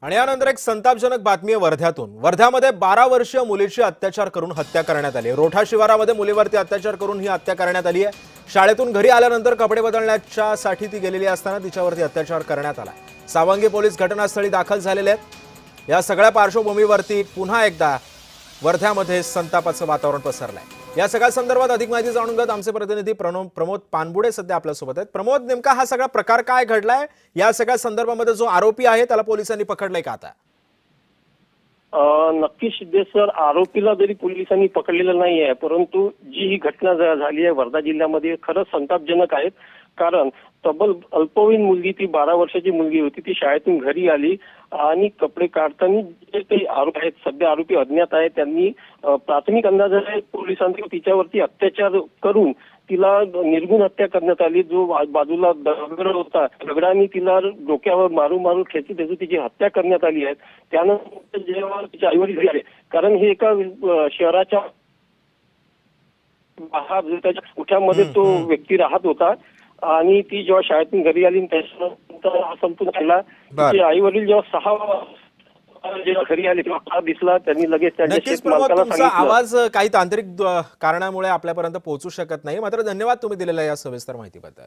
आणि यानंतर एक संतापजनक बातमी आहे वर्ध्यातून। वर्ध्यामध्ये 12 वर्षीय मुलीची अत्याचार करून हत्या करण्यात आली। रोठा शिवारामध्ये मुलीवरती अत्याचार करून ही हत्या करण्यात आली आहे। शाळेतून घरी आल्यानंतर कपडे बदलण्यासाठी ती गेलेली असताना तिच्यावरती अत्याचार करण्यात आला। सावंगी पोलीस घटनास्थळी दाखल झालेले आहेत। या सगळ्या पार्श्वभूमीवरती पुन्हा एकदा वर्ध्यामध्ये संतापाचं वातावरण पसरलंय। या सगळ्या संदर्भात अधिक माहिती जाणून घेत आमचे प्रतिनिधी प्रमोद पानबुडे सध्या आपल्या सोबत आहेत। प्रमोद, नेमका हा सगळा प्रकार काय घडलाय? या सगळ्या संदर्भामध्ये जो आरोपी आहे त्याला पोलिसांनी पकडलंय का आता? नक्की सिद्धेश्वर, आरोपीला जरी पोलिसांनी पकडलेलं नाही आहे, परंतु जी ही घटना झाली आहे वर्धा जिल्ह्यामध्ये खरंच संतापजनक आहे। कारण तब्बल अल्पवयीन मुलगी, ती 12 वर्षाची मुलगी होती, ती शाळेतून घरी आली आणि कपडे काढताना जे काही आरोप आहेत, सध्या आरोपी अज्ञात आहे, त्यांनी प्राथमिक अंदाज आहे पोलिसांनी तिच्यावरती अत्याचार करून तिला निर्गुण हत्या करण्यात आली। जो बाजूला दगड होता, दगडाने तिला डोक्यावर मारून खेचून तिची हत्या करण्यात आली आहे। त्यानंतर जेव्हा तिचे आईवडील घरी आले, कारण हे एका शहराच्या त्याच्या कुठ्यामध्ये तो व्यक्ती राहत होता आणि ती जेव्हा शाळेतून घरी आली त्याच्यानंतर हा संपून केला। तिचे आई वडील जेव्हा 6 जेव्हा घरी आले तेव्हा दिसला, त्यांनी लगेच तुमचा आवाज काही तांत्रिक कारणामुळे आपल्यापर्यंत पोहोचू शकत नाही, मात्र धन्यवाद तुम्ही दिलेल्या या सविस्तर माहितीबद्दल।